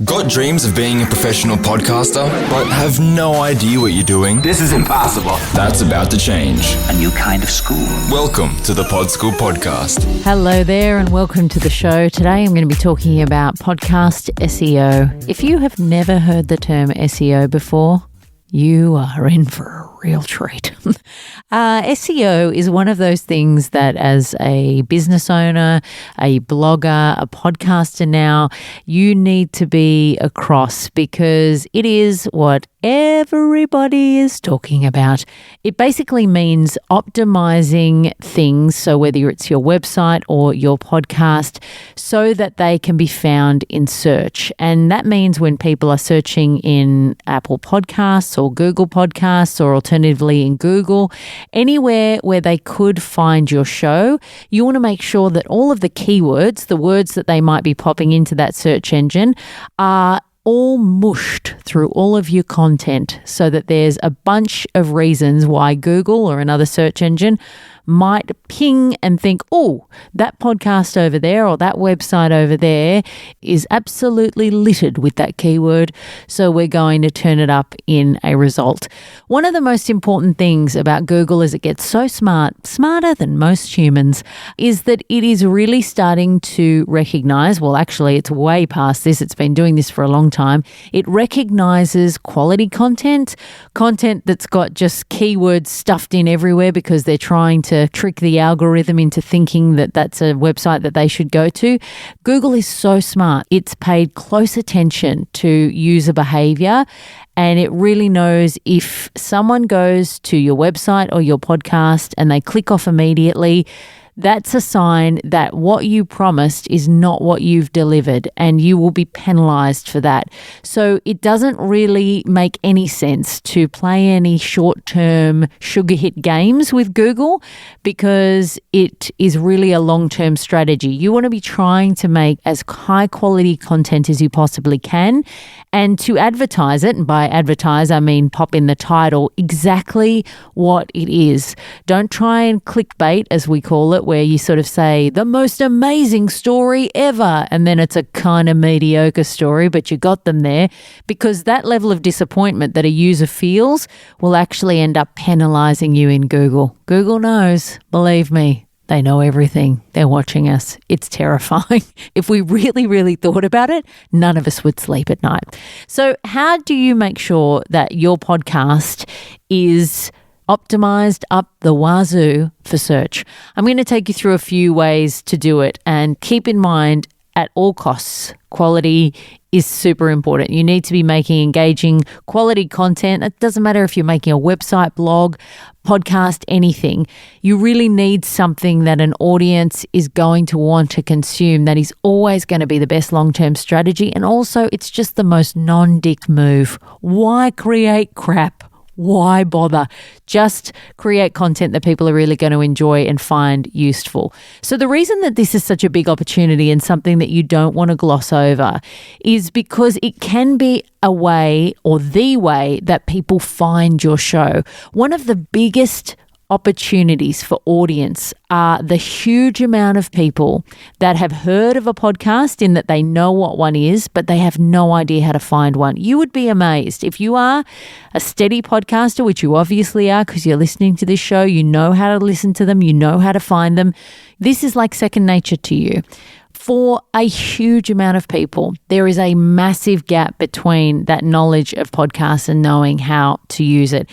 Got dreams of being a professional podcaster, but have no idea what you're doing? This is impossible. That's about to change. A new kind of school. Welcome to the Pod School Podcast. Hello there and welcome to the show. Today I'm going to be talking about podcast SEO. If you have never heard the term SEO before, you are in for a real treat. SEO is one of those things that as a business owner, a blogger, a podcaster now, you need to be across because it is what everybody is talking about. It basically means optimizing things, so whether it's your website or your podcast, so that they can be found in search. And that means when people are searching in Apple Podcasts or Google Podcasts or alternatively in Google, anywhere where they could find your show, you want to make sure that all of the keywords, the words that they might be popping into that search engine, are all mushed through all of your content so that there's a bunch of reasons why Google or another search engine might ping and think, oh, that podcast over there or that website over there is absolutely littered with that keyword, so we're going to turn it up in a result. One of the most important things about Google as it gets so smarter than most humans, is that it is really starting to recognize, well, actually, it's way past this. It's been doing this for a long time. It recognizes quality content that's got just keywords stuffed in everywhere because they're trying to trick the algorithm into thinking that that's a website that they should go to. Google is so smart. It's paid close attention to user behavior, and it really knows if someone goes to your website or your podcast and they click off immediately, that's a sign that what you promised is not what you've delivered, and you will be penalized for that. So it doesn't really make any sense to play any short-term sugar hit games with Google because it is really a long-term strategy. You want to be trying to make as high-quality content as you possibly can, and to advertise it, and by advertise I mean pop in the title exactly what it is. Don't try and clickbait, as we call it, where you sort of say the most amazing story ever, and then it's a kind of mediocre story, but you got them there, because that level of disappointment that a user feels will actually end up penalizing you in Google. Google knows, believe me. They know everything. They're watching us. It's terrifying. If we really, really thought about it, none of us would sleep at night. So how do you make sure that your podcast is optimized up the wazoo for search? I'm going to take you through a few ways to do it, and keep in mind, at all costs, quality is super important. You need to be making engaging quality content. It doesn't matter if you're making a website, blog, podcast, anything. You really need something that an audience is going to want to consume. That is always going to be the best long-term strategy. And also, it's just the most non-dick move. Why create crap? Why bother? Just create content that people are really going to enjoy and find useful. So the reason that this is such a big opportunity and something that you don't want to gloss over is because it can be a way, or the way, that people find your show. One of the biggest opportunities for audience are the huge amount of people that have heard of a podcast, in that they know what one is, but they have no idea how to find one. You would be amazed. If you are a steady podcaster, which you obviously are because you're listening to this show, you know how to listen to them, you know how to find them. This is like second nature to you. For a huge amount of people, there is a massive gap between that knowledge of podcasts and knowing how to use it.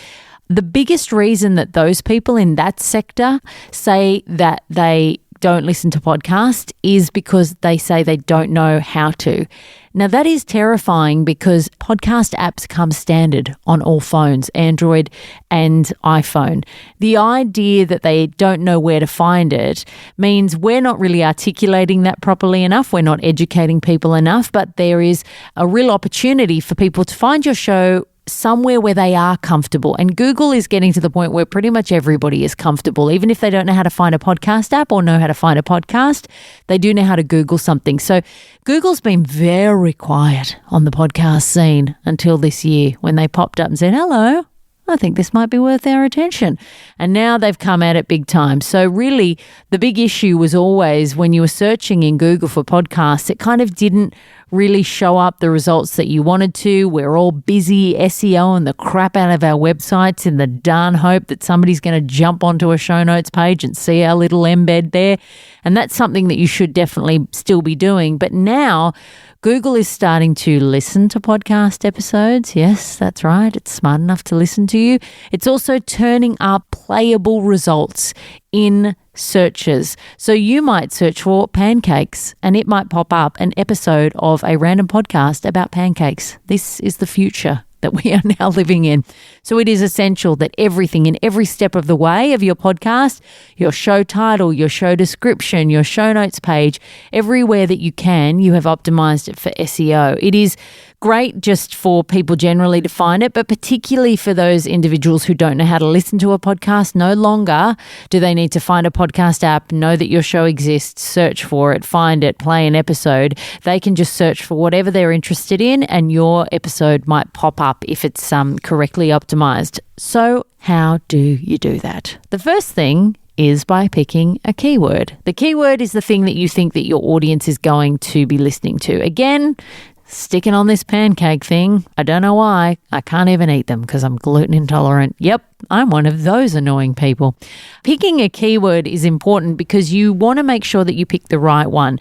The biggest reason that those people in that sector say that they don't listen to podcasts is because they say they don't know how to. Now, that is terrifying because podcast apps come standard on all phones, Android and iPhone. The idea that they don't know where to find it means we're not really articulating that properly enough. We're not educating people enough, but there is a real opportunity for people to find your show somewhere where they are comfortable. And Google is getting to the point where pretty much everybody is comfortable. Even if they don't know how to find a podcast app or know how to find a podcast, they do know how to Google something. So Google's been very quiet on the podcast scene until this year when they popped up and said, hello, I think this might be worth our attention. And now they've come at it big time. So really, the big issue was always when you were searching in Google for podcasts, it kind of didn't really show up the results that you wanted to. We're all busy SEOing the crap out of our websites in the darn hope that somebody's going to jump onto a show notes page and see our little embed there. And that's something that you should definitely still be doing. But now Google is starting to listen to podcast episodes. Yes, that's right. It's smart enough to listen to you. It's also turning up playable results in searches. So you might search for pancakes and it might pop up an episode of a random podcast about pancakes. This is the future that we are now living in. So it is essential that everything in every step of the way of your podcast, your show title, your show description, your show notes page, everywhere that you can, you have optimized it for SEO. It is great just for people generally to find it, but particularly for those individuals who don't know how to listen to a podcast. No longer do they need to find a podcast app, know that your show exists, search for it, find it, play an episode. They can just search for whatever they're interested in and your episode might pop up if it's correctly optimized. So how do you do that? The first thing is by picking a keyword. The keyword is the thing that you think that your audience is going to be listening to. Again, sticking on this pancake thing. I don't know why. I can't even eat them because I'm gluten intolerant. Yep, I'm one of those annoying people. Picking a keyword is important because you want to make sure that you pick the right one.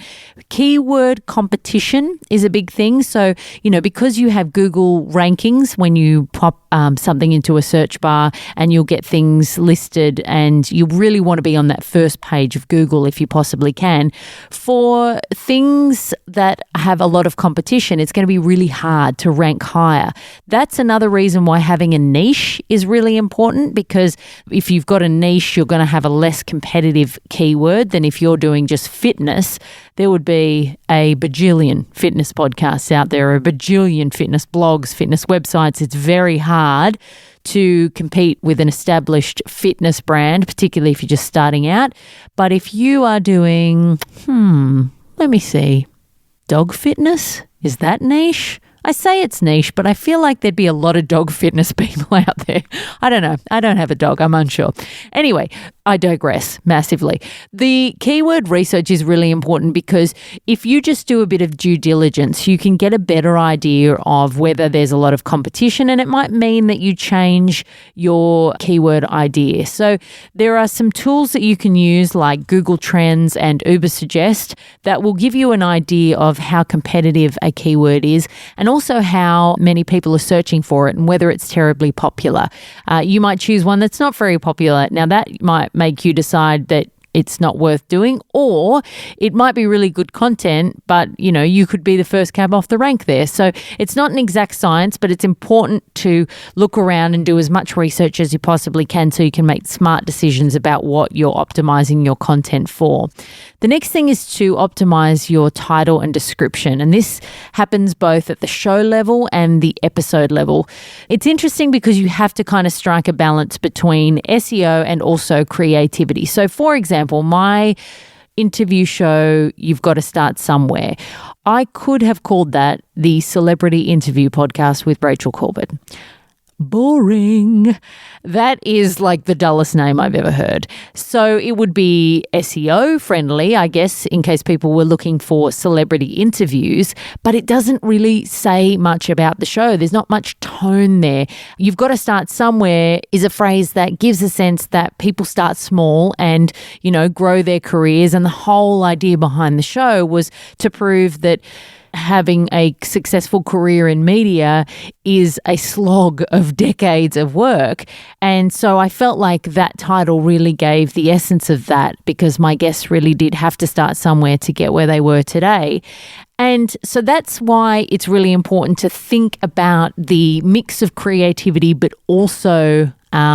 Keyword competition is a big thing. So, because you have Google rankings when you pop something into a search bar and you'll get things listed and you really want to be on that first page of Google if you possibly can. For things that have a lot of competition, it's going to be really hard to rank higher. That's another reason why having a niche is really important, because if you've got a niche, you're going to have a less competitive keyword than if you're doing just fitness. There would be a bajillion fitness podcasts out there, a bajillion fitness blogs, fitness websites. It's very hard to compete with an established fitness brand, particularly if you're just starting out. But if you are doing, let me see, dog fitness, is that niche? I say it's niche, but I feel like there'd be a lot of dog fitness people out there. I don't know. I don't have a dog. I'm unsure. Anyway, I digress massively. The keyword research is really important because if you just do a bit of due diligence, you can get a better idea of whether there's a lot of competition, and it might mean that you change your keyword idea. So there are some tools that you can use like Google Trends and Ubersuggest that will give you an idea of how competitive a keyword is and also how many people are searching for it and whether it's terribly popular. You might choose one that's not very popular. Now that might make you decide that it's not worth doing, or it might be really good content, but you could be the first cab off the rank there. So it's not an exact science, but it's important to look around and do as much research as you possibly can so you can make smart decisions about what you're optimizing your content for. The next thing is to optimize your title and description, and this happens both at the show level and the episode level. It's interesting because you have to kind of strike a balance between SEO and also creativity. So for example, my interview show, You've Got to Start Somewhere, I could have called that the Celebrity Interview Podcast with Rachel Corbett. Boring. That is like the dullest name I've ever heard. So it would be SEO friendly, I guess, in case people were looking for celebrity interviews, but it doesn't really say much about the show. There's not much tone there. You've got to start somewhere is a phrase that gives a sense that people start small and, grow their careers. And the whole idea behind the show was to prove that having a successful career in media is a slog of decades of work. And so I felt like that title really gave the essence of that, because my guests really did have to start somewhere to get where they were today. And so that's why it's really important to think about the mix of creativity, but also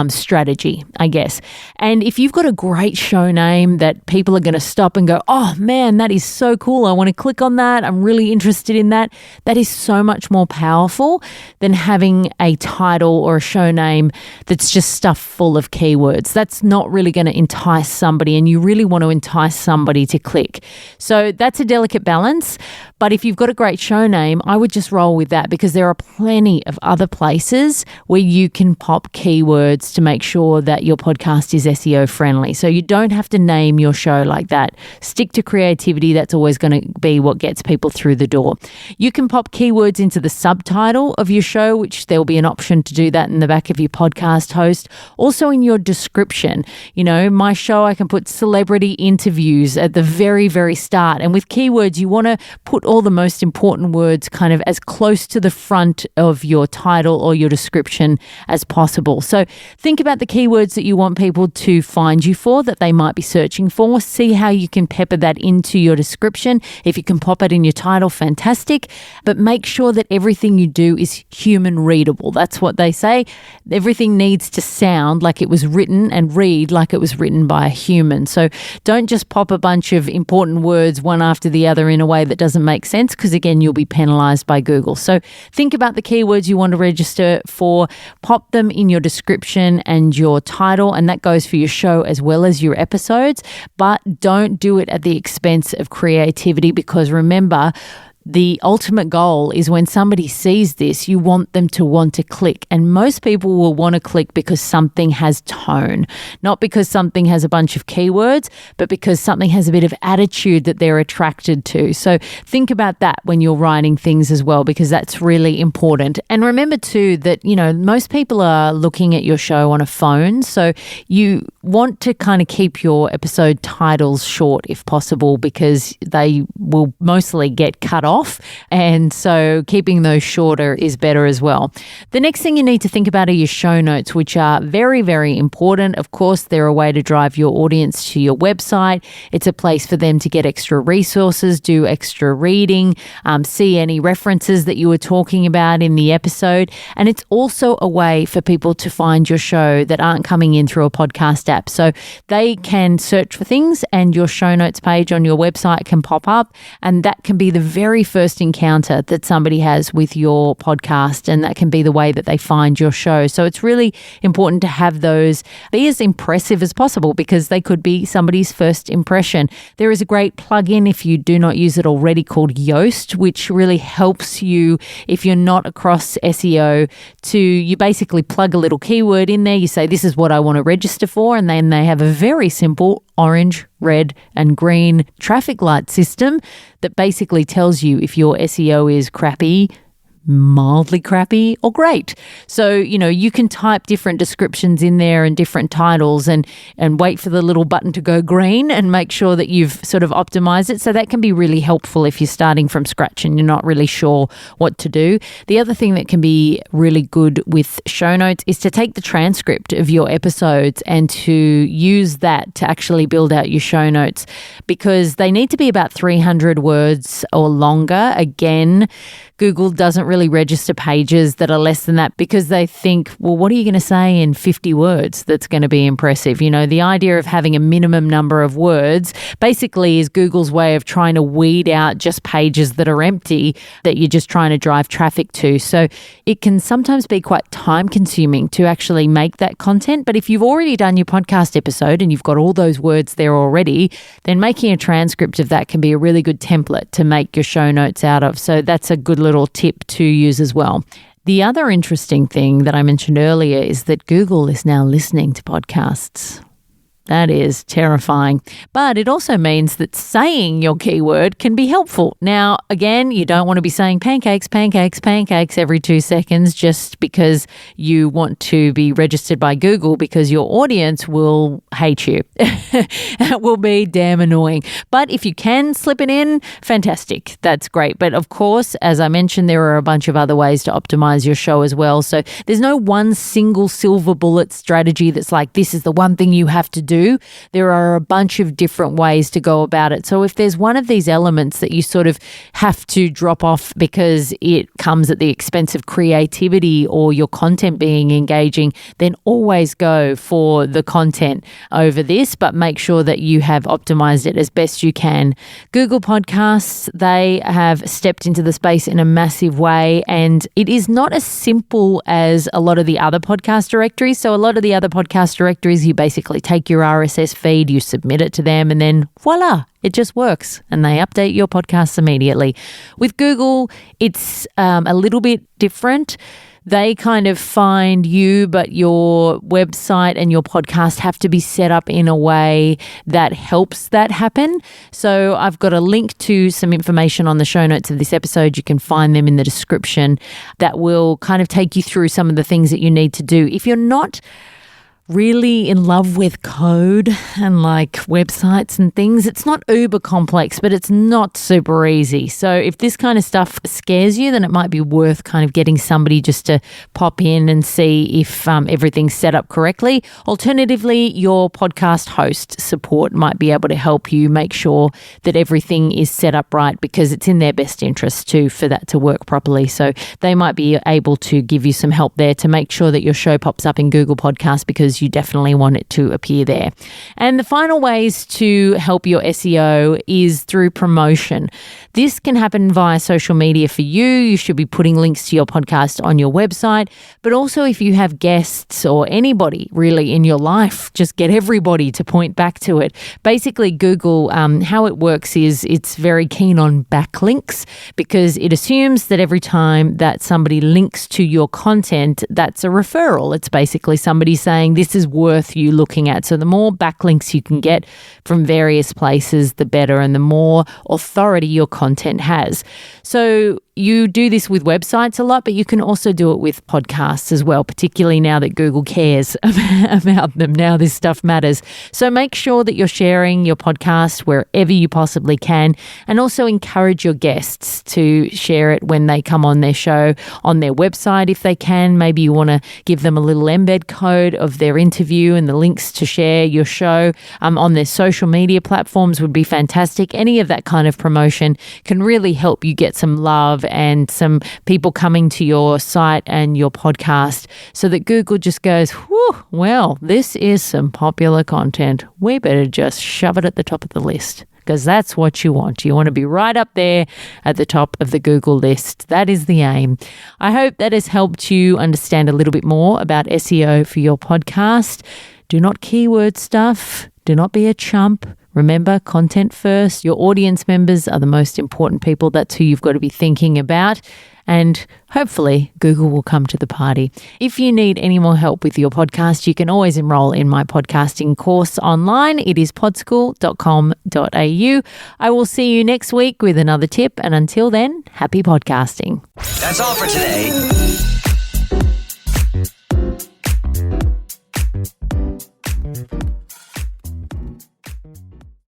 strategy, I guess. And if you've got a great show name that people are going to stop and go, oh man, that is so cool, I want to click on that, I'm really interested in that, that is so much more powerful than having a title or a show name that's just stuffed full of keywords. That's not really going to entice somebody, and you really want to entice somebody to click. So that's a delicate balance. But if you've got a great show name, I would just roll with that, because there are plenty of other places where you can pop keywords to make sure that your podcast is SEO friendly. So you don't have to name your show like that. Stick to creativity. That's always going to be what gets people through the door. You can pop keywords into the subtitle of your show, which there'll be an option to do that in the back of your podcast host. Also in your description, my show, I can put celebrity interviews at the very, very start. And with keywords, you want to put all the most important words kind of as close to the front of your title or your description as possible. So think about the keywords that you want people to find you for, that they might be searching for. See how you can pepper that into your description. If you can pop it in your title, fantastic. But make sure that everything you do is human readable. That's what they say. Everything needs to sound like it was written and read like it was written by a human. So don't just pop a bunch of important words one after the other in a way that doesn't make sense, because again, you'll be penalized by Google. So think about the keywords you want to register for, pop them in your description and your title, and that goes for your show as well as your episodes. But don't do it at the expense of creativity, because remember, the ultimate goal is when somebody sees this, you want them to want to click. And most people will want to click because something has tone, not because something has a bunch of keywords, but because something has a bit of attitude that they're attracted to. So think about that when you're writing things as well, because that's really important. And remember too that, most people are looking at your show on a phone. So you want to kind of keep your episode titles short if possible, because they will mostly get cut off. And so keeping those shorter is better as well. The next thing you need to think about are your show notes, which are very, very important. Of course, they're a way to drive your audience to your website. It's a place for them to get extra resources, do extra reading, see any references that you were talking about in the episode. And it's also a way for people to find your show that aren't coming in through a podcast app. So they can search for things and your show notes page on your website can pop up, and that can be the very first encounter that somebody has with your podcast, and that can be the way that they find your show. So it's really important to have those be as impressive as possible, because they could be somebody's first impression. There is a great plugin, if you do not use it already, called Yoast, which really helps you if you're not across SEO you basically plug a little keyword in there. You say, this is what I want to register for, and then they have a very simple orange, red, and green traffic light system that basically tells you if your SEO is crappy, mildly crappy, or great. So, you can type different descriptions in there and different titles and wait for the little button to go green and make sure that you've sort of optimized it. So that can be really helpful if you're starting from scratch and you're not really sure what to do. The other thing that can be really good with show notes is to take the transcript of your episodes and to use that to actually build out your show notes, because they need to be about 300 words or longer. Again, Google doesn't really register pages that are less than that, because they think, well, what are you going to say in 50 words that's going to be impressive? The idea of having a minimum number of words basically is Google's way of trying to weed out just pages that are empty that you're just trying to drive traffic to. So it can sometimes be quite time consuming to actually make that content. But if you've already done your podcast episode and you've got all those words there already, then making a transcript of that can be a really good template to make your show notes out of. So that's a good little tip to use as well. The other interesting thing that I mentioned earlier is that Google is now listening to podcasts. That is terrifying. But it also means that saying your keyword can be helpful. Now, again, you don't want to be saying pancakes, pancakes, pancakes every 2 seconds just because you want to be registered by Google, because your audience will hate you. That will be damn annoying. But if you can slip it in, fantastic. That's great. But of course, as I mentioned, there are a bunch of other ways to optimize your show as well. So there's no one single silver bullet strategy that's like, this is the one thing you have to do do. There are a bunch of different ways to go about it. So if there's one of these elements that you sort of have to drop off because it comes at the expense of creativity or your content being engaging, then always go for the content over this, but make sure that you have optimized it as best you can. Google Podcasts, they have stepped into the space in a massive way, and it is not as simple as a lot of the other podcast directories. So a lot of the other podcast directories, you basically take your RSS feed, you submit it to them, and then voila, it just works and they update your podcasts immediately. With Google, it's a little bit different. They kind of find you, but your website and your podcast have to be set up in a way that helps that happen. So I've got a link to some information on the show notes of this episode. You can find them in the description that will kind of take you through some of the things that you need to do. If you're not really in love with code and like websites and things, it's not uber complex, but it's not super easy. So if this kind of stuff scares you, then it might be worth kind of getting somebody just to pop in and see if everything's set up correctly. Alternatively, your podcast host support might be able to help you make sure that everything is set up right, because it's in their best interest too for that to work properly. So they might be able to give you some help there to make sure that your show pops up in Google Podcasts, because you definitely want it to appear there. And the final ways to help your SEO is through promotion. This can happen via social media for you. You should be putting links to your podcast on your website, but also if you have guests or anybody really in your life, just get everybody to point back to it. Basically, Google, how it works is it's very keen on backlinks, because it assumes that every time that somebody links to your content, that's a referral. It's basically somebody saying this is worth you looking at. So the more backlinks you can get from various places, the better, and the more authority your content has. So you do this with websites a lot, but you can also do it with podcasts as well, particularly now that Google cares about them. Now this stuff matters. So make sure that you're sharing your podcast wherever you possibly can, and also encourage your guests to share it when they come on their show, on their website if they can. Maybe you want to give them a little embed code of their interview and the links to share your show on their social media platforms would be fantastic. Any of that kind of promotion can really help you get some love and some people coming to your site and your podcast, so that Google just goes, whew, well, this is some popular content. We better just shove it at the top of the list, because that's what you want. You want to be right up there at the top of the Google list. That is the aim. I hope that has helped you understand a little bit more about SEO for your podcast. Do not keyword stuff. Do not be a chump. Remember, content first. Your audience members are the most important people. That's who you've got to be thinking about. And hopefully Google will come to the party. If you need any more help with your podcast, you can always enroll in my podcasting course online. It is podschool.com.au. I will see you next week with another tip. And until then, happy podcasting. That's all for today.